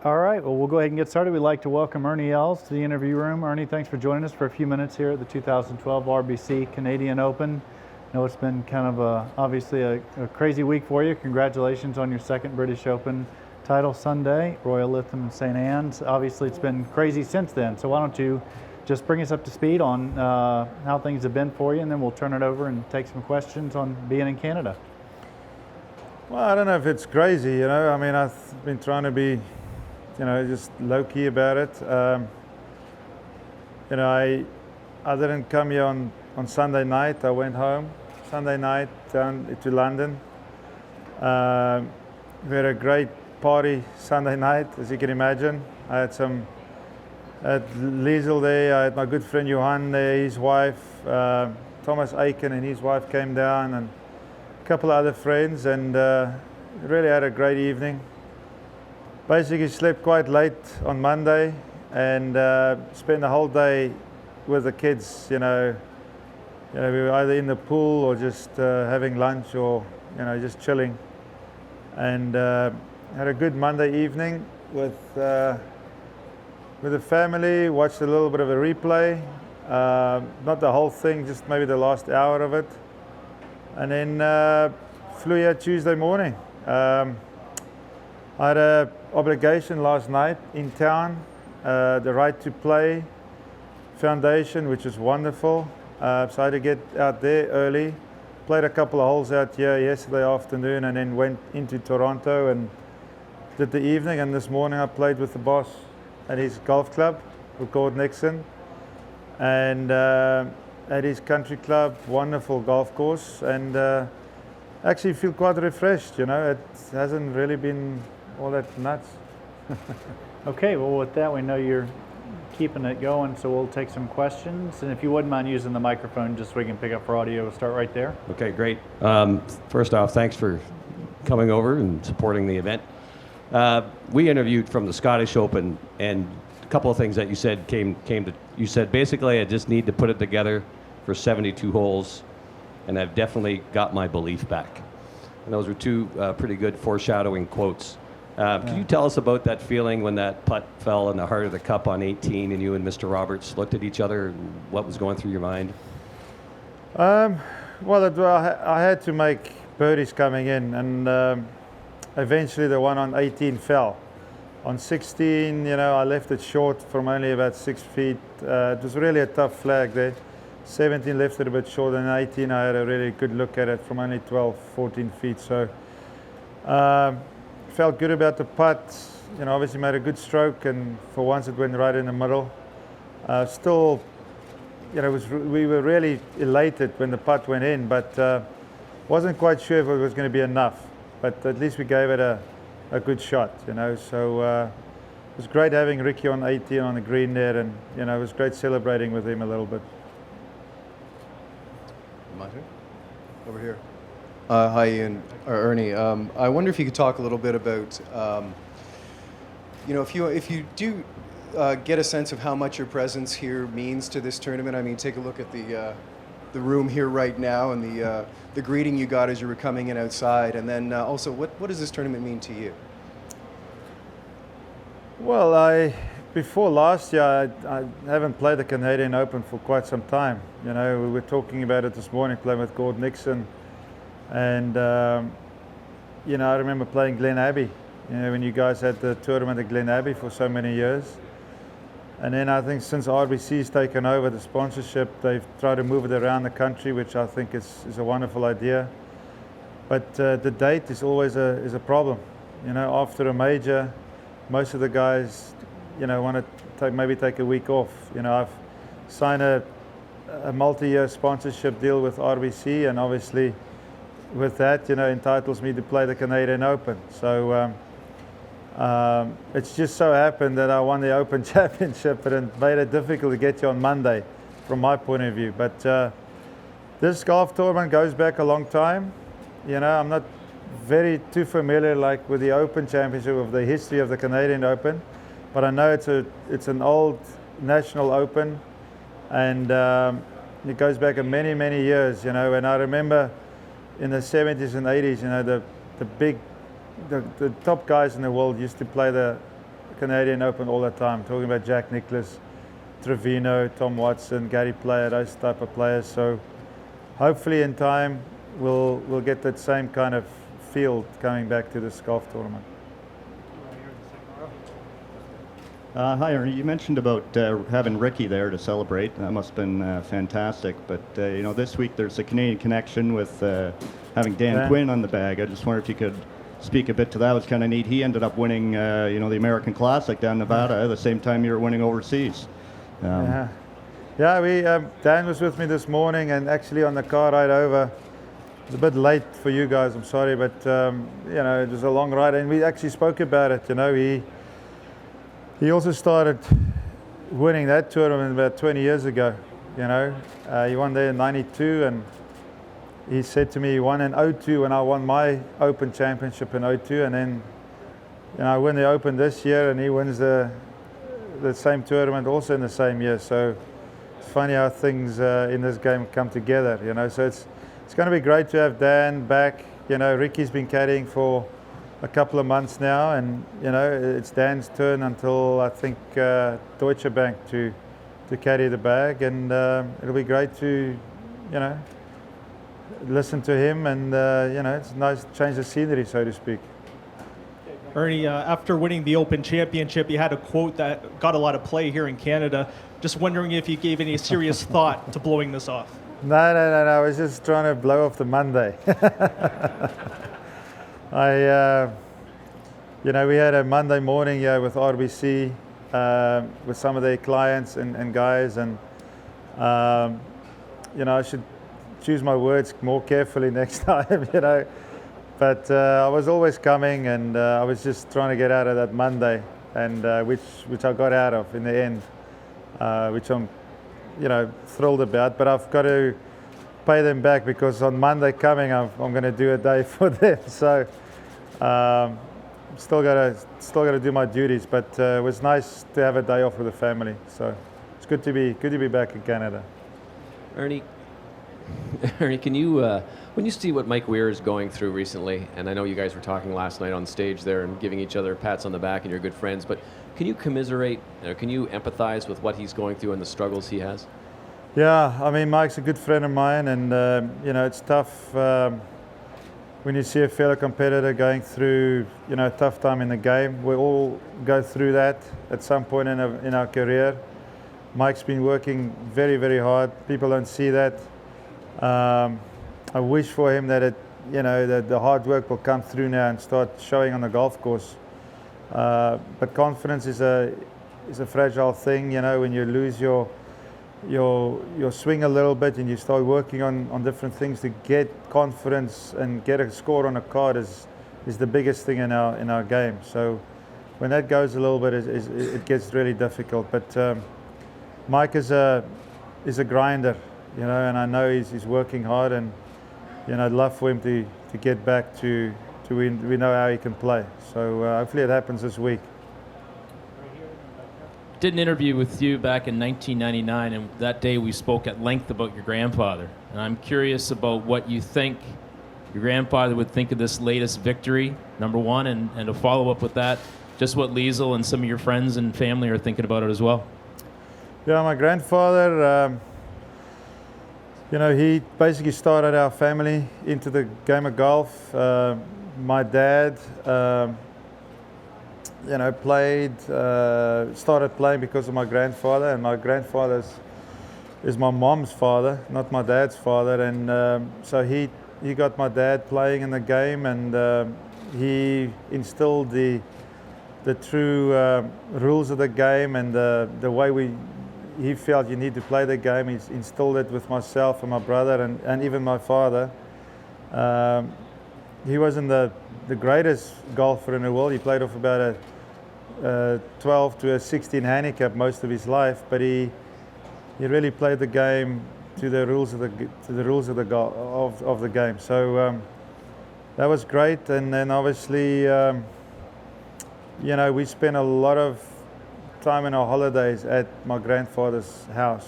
All right, well, we'll go ahead and get started. We'd like to welcome Ernie Els to the interview room. Ernie, thanks for joining us for a few minutes here at the 2012 RBC Canadian Open. I know it's been kind of obviously a crazy week for you. Congratulations on your second British Open title Sunday, Royal Lytham and St. Anne's. Obviously, it's been crazy since then. So why don't you just bring us up to speed on how things have been for you, and then we'll turn it over and take some questions on being in Canada. Well, I don't know if it's crazy, I mean, I've been trying to be just low-key about it. I didn't come here on Sunday night. I went home Sunday night down to London. We had a great party Sunday night, as you can imagine. I had Liesel there. I had my good friend Johan there, his wife, Thomas Aiken and his wife came down, and a couple of other friends, and really had a great evening. Basically slept quite late on Monday and spent the whole day with the kids. We were either in the pool or just having lunch or just chilling, and had a good Monday evening with the family. Watched a little bit of a replay, not the whole thing, just maybe the last hour of it, and then flew here Tuesday morning. I had an obligation last night in town, the Right to Play Foundation, which is wonderful. So I had to get out there early, played a couple of holes out here yesterday afternoon, and then went into Toronto and did the evening. And this morning I played with the boss at his golf club, with Gord Nixon, and at his country club, wonderful golf course, and actually feel quite refreshed. It hasn't really been all that nuts. Okay, well, with that, we know you're keeping it going, so we'll take some questions. And if you wouldn't mind using the microphone just so we can pick up for audio, we'll start right there. Okay, great. First off, thanks for coming over and supporting the event. We interviewed from the Scottish Open, and a couple of things that you said came to, you said basically I just need to put it together for 72 holes, and I've definitely got my belief back. And those were two pretty good foreshadowing quotes. Can you tell us about that feeling when that putt fell in the heart of the cup on 18 and you and Mr. Roberts looked at each other, and what was going through your mind? Well, I had to make birdies coming in, and eventually the one on 18 fell. On 16, I left it short from only about 6 feet. It was really a tough flag there. 17 left it a bit short, and 18 I had a really good look at it from only 12, 14 feet. So felt good about the putt. Obviously made a good stroke, and for once it went right in the middle. Still, we were really elated when the putt went in, but wasn't quite sure if it was going to be enough. But at least we gave it a good shot, So it was great having Ricky on 18 on the green there, and it was great celebrating with him a little bit. My turn? Over here. Hi, Ian, or Ernie. I wonder if you could talk a little bit about, if you do get a sense of how much your presence here means to this tournament. I mean, take a look at the room here right now, and the greeting you got as you were coming in outside, and then also what does this tournament mean to you? Well, before last year, I haven't played the Canadian Open for quite some time. We were talking about it this morning, playing with Gord Nixon. And, I remember playing Glen Abbey, when you guys had the tournament at Glen Abbey for so many years. And then I think since RBC's taken over the sponsorship, they've tried to move it around the country, which I think is a wonderful idea. But the date is always a problem. After a major, most of the guys, want to maybe take a week off. I've signed a multi-year sponsorship deal with RBC, and obviously with that, entitles me to play the Canadian Open. So it's just so happened that I won the Open Championship, and it made it difficult to get you on Monday from my point of view. But this golf tournament goes back a long time. I'm not too familiar with the Open Championship of the history of the Canadian Open, but I know it's an old national open, and it goes back many, many years, and I remember in the 70s and 80s, the top guys in the world used to play the Canadian Open all the time, talking about Jack Nicklaus, Trevino, Tom Watson, Gary Player, those type of players. So hopefully in time we'll get that same kind of field coming back to this golf tournament. Hi, Ernie. You mentioned about having Ricky there to celebrate. That must have been fantastic. But you know, this week there's a Canadian connection with having Dan Quinn on the bag. I just wonder if you could speak a bit to that. It was kind of neat. He ended up winning, you know, the American Classic down in Nevada at the same time you were winning overseas. Yeah, we Dan was with me this morning, and actually on the car ride over. It's a bit late for you guys. I'm sorry, but you know, it was a long ride, and we actually spoke about it. You know, he also started winning that tournament about 20 years ago. You know, he won there in '92, and he said to me he won in '02 when I won my Open Championship in '02, and then you know I win the Open this year, and he wins the same tournament also in the same year. So it's funny how things in this game come together. You know, so it's going to be great to have Dan back. You know, Ricky's been caddying for a couple of months now, and you know it's Dan's turn until I think Deutsche Bank to caddy the bag, and it'll be great to you know listen to him, and you know it's nice to change the scenery, so to speak. Ernie, after winning the Open Championship, you had a quote that got a lot of play here in Canada. Just wondering if you gave any serious thought to blowing this off. No. I was just trying to blow off the Monday. You know, we had a Monday morning here with RBC, with some of their clients and guys, and you know, I should choose my words more carefully next time, you know. But I was always coming, and I was just trying to get out of that Monday, and which I got out of in the end, which I'm, you know, thrilled about. But I've got to pay them back, because on Monday coming, I'm going to do a day for them. So still got to do my duties. But it was nice to have a day off with the family. So it's good to be back in Canada. Ernie, can you, when you see what Mike Weir is going through recently, and I know you guys were talking last night on stage there and giving each other pats on the back and you're good friends, but can you commiserate, can you empathize with what he's going through and the struggles he has? Yeah, I mean, Mike's a good friend of mine, and you know, it's tough when you see a fellow competitor going through, you know, a tough time in the game. We all go through that at some point in our career. Mike's been working very, very hard. People don't see that. I wish for him that that the hard work will come through now and start showing on the golf course. But confidence is a fragile thing. You know, when you lose your swing a little bit and you start working on different things to get confidence and get a score on a card is the biggest thing in our game. So when that goes a little bit, it gets really difficult. But Mike is a grinder, you know, and I know he's working hard, and you know, I'd love for him to get back to we know how he can play. So hopefully it happens this week. Did an interview with you back in 1999, and that day we spoke at length about your grandfather. And I'm curious about what you think your grandfather would think of this latest victory, number one, and to follow up with that, just what Liesl and some of your friends and family are thinking about it as well. Yeah, my grandfather, you know, he basically started our family into the game of golf. My dad, you know, started playing because of my grandfather, and my grandfather is my mom's father, not my dad's father, and so he got my dad playing in the game, and he instilled the true rules of the game and the way he felt you need to play the game. He's instilled it with myself and my brother and even my father. He wasn't the greatest golfer in the world. He played off about a 12 to a 16 handicap most of his life, but he really played the game to the rules of the game. So that was great. And then obviously, you know, we spent a lot of time in our holidays at my grandfather's house.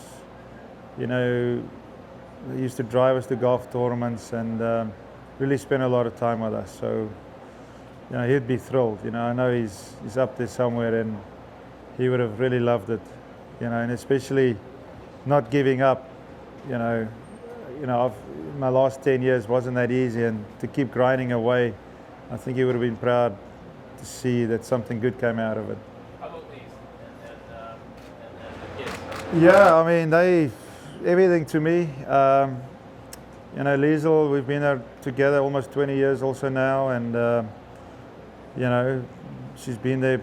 You know, he used to drive us to golf tournaments and really spent a lot of time with us. So he'd be thrilled. I know he's up there somewhere, and he would have really loved it. And especially not giving up. My last 10 years wasn't that easy, and to keep grinding away, I think he would have been proud to see that something good came out of it. How about these and the kids? Yeah, I mean, they everything to me. Liesl, we've been there together almost 20 years also now, and she's been there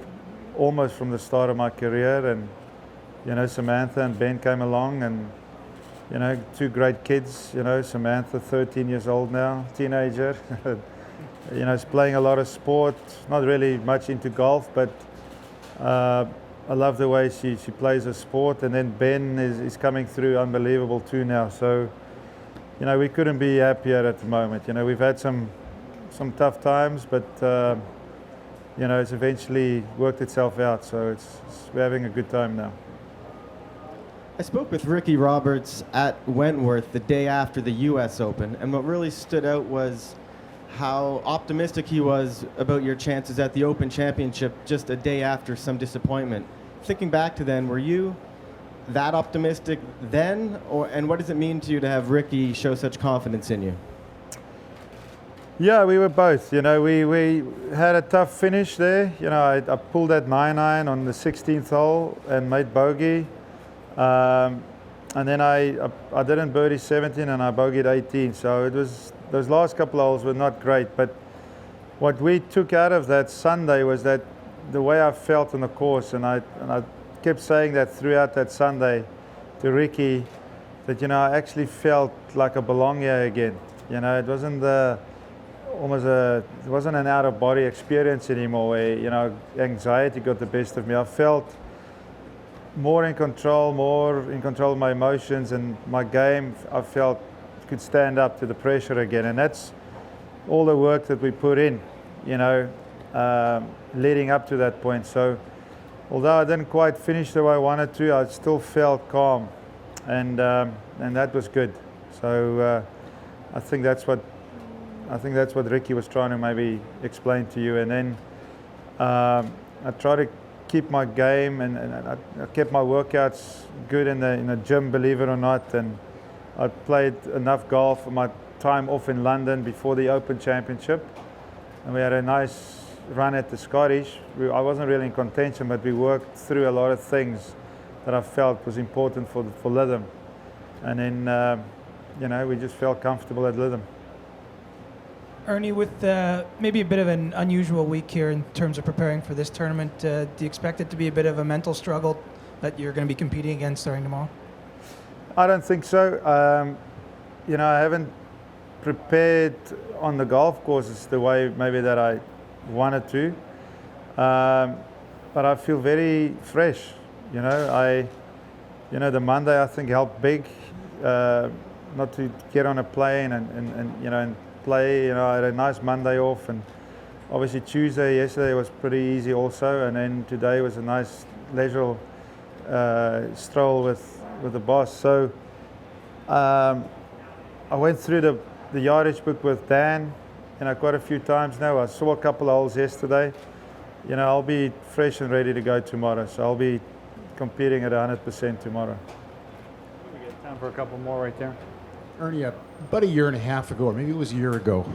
almost from the start of my career, and Samantha and Ben came along, and two great kids. Samantha, 13 years old now, teenager. Is playing a lot of sport, not really much into golf, but I love the way she plays a sport. And then Ben is coming through unbelievable too now. So, we couldn't be happier at the moment. We've had some tough times, but it's eventually worked itself out. So we're having a good time now. I spoke with Ricky Roberts at Wentworth the day after the U.S. Open, and what really stood out was how optimistic he was about your chances at the Open Championship just a day after some disappointment. Thinking back to then, were you that optimistic then, and what does it mean to you to have Ricky show such confidence in you? Yeah, we were both. We had a tough finish there. I pulled that 9-iron on the 16th hole and made bogey. And then I didn't birdie 17 and I bogeyed 18. So it was, those last couple of holes were not great. But what we took out of that Sunday was that the way I felt on the course, and I kept saying that throughout that Sunday to Ricky, that I actually felt like I belong here again. It wasn't it wasn't an out of body experience anymore where anxiety got the best of me. I felt more in control of my emotions, and my game, I felt, could stand up to the pressure again. And that's all the work that we put in, leading up to that point. So although I didn't quite finish the way I wanted to, I still felt calm, and that was good. So I think that's what Ricky was trying to maybe explain to you. And then I try to keep my game, and I kept my workouts good in the gym, believe it or not. And I played enough golf for my time off in London before the Open Championship, and we had a nice run at the Scottish. I wasn't really in contention, but we worked through a lot of things that I felt was important for Lytham. And then we just felt comfortable at Lytham. Ernie, with maybe a bit of an unusual week here in terms of preparing for this tournament, do you expect it to be a bit of a mental struggle that you're going to be competing against starting tomorrow? I don't think so. I haven't prepared on the golf courses the way maybe that I wanted to, but I feel very fresh. The Monday I think helped big, not to get on a plane and play. I had a nice Monday off, and obviously yesterday was pretty easy also, and then today was a nice leisure stroll with the boss. So I went through the yardage book with Dan quite a few times now. I saw a couple of holes yesterday. I'll be fresh and ready to go tomorrow, so I'll be competing at 100% tomorrow. We got time for a couple more right there. Ernie, about a year and a half ago, or maybe it was a year ago,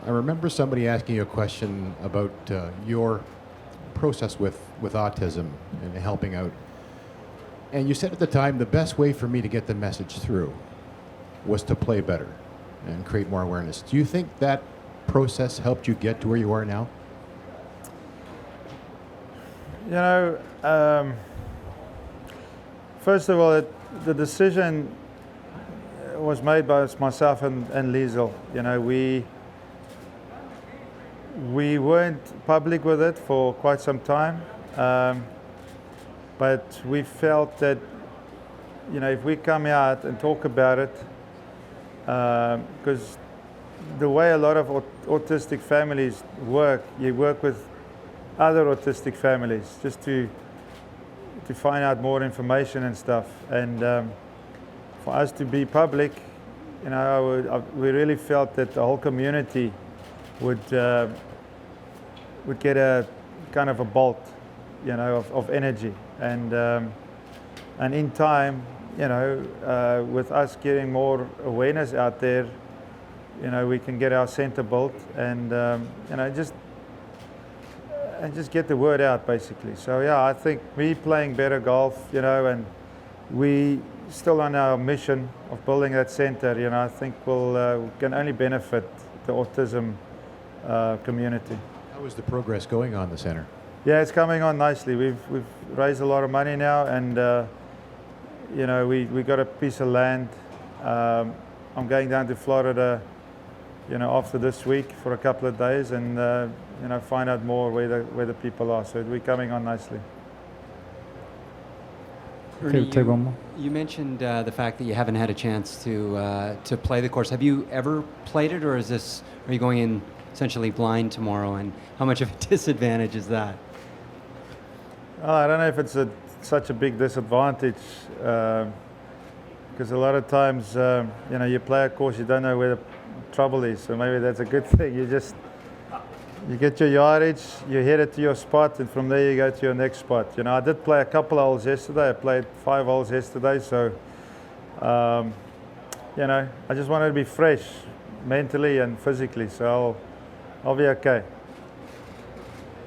I remember somebody asking you a question about your process with autism and helping out. And you said at the time, the best way for me to get the message through was to play better and create more awareness. Do you think that process helped you get to where you are now? First of all, the decision was made by myself and Liesl. We weren't public with it for quite some time, but we felt that if we come out and talk about it, because the way a lot of autistic families work, you work with other autistic families just to find out more information and stuff. And for us to be public, we really felt that the whole community would would get a kind of a bolt, of energy. And in time, with us getting more awareness out there, we can get our center built and, just get the word out, basically. So, yeah, I think me playing better golf, and we still on our mission of building that center, I think we can only benefit the autism community. How is the progress going on the center? Yeah, it's coming on nicely. We've raised a lot of money now, and we got a piece of land. I'm going down to Florida, after this week for a couple of days, and find out more where the people are. So we're coming on nicely. Okay, take one more. You mentioned the fact that you haven't had a chance to play the course. Have you ever played it, or are you going in essentially blind tomorrow? And how much of a disadvantage is that? I don't know if it's such a big disadvantage, because a lot of times, you play a course, you don't know where the trouble is. So maybe that's a good thing. You get your yardage, you hit it to your spot, and from there you go to your next spot. I did play a couple of holes yesterday. I played 5 holes yesterday, so I just wanted to be fresh mentally and physically. So I'll be okay.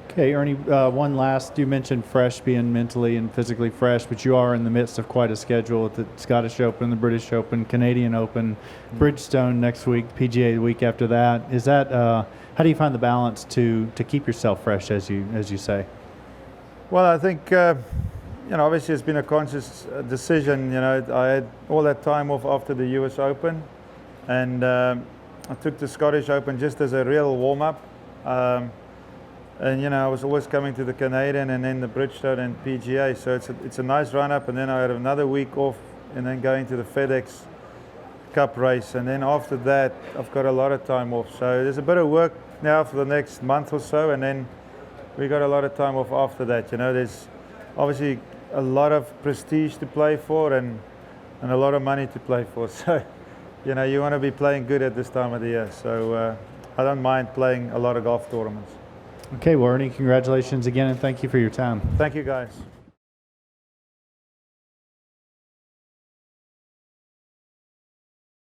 Okay, Ernie, one last. You mentioned fresh, being mentally and physically fresh, but you are in the midst of quite a schedule with the Scottish Open, the British Open, Canadian Open, Bridgestone next week, PGA the week after that. Is that how do you find the balance to keep yourself fresh, as you say? Well, I think obviously it's been a conscious decision. I had all that time off after the US Open, and I took the Scottish Open just as a real warm-up. And I was always coming to the Canadian and then the Bridgestone and PGA, so it's a nice run-up. And then I had another week off, and then going to the FedEx Cup race, and then after that I've got a lot of time off. So there's a bit of work now for the next month or so, and then we got a lot of time off after that. There's obviously a lot of prestige to play for and a lot of money to play for. So you want to be playing good at this time of the year. So I don't mind playing a lot of golf tournaments. Okay, well, Ernie, congratulations again, and thank you for your time. Thank you, guys.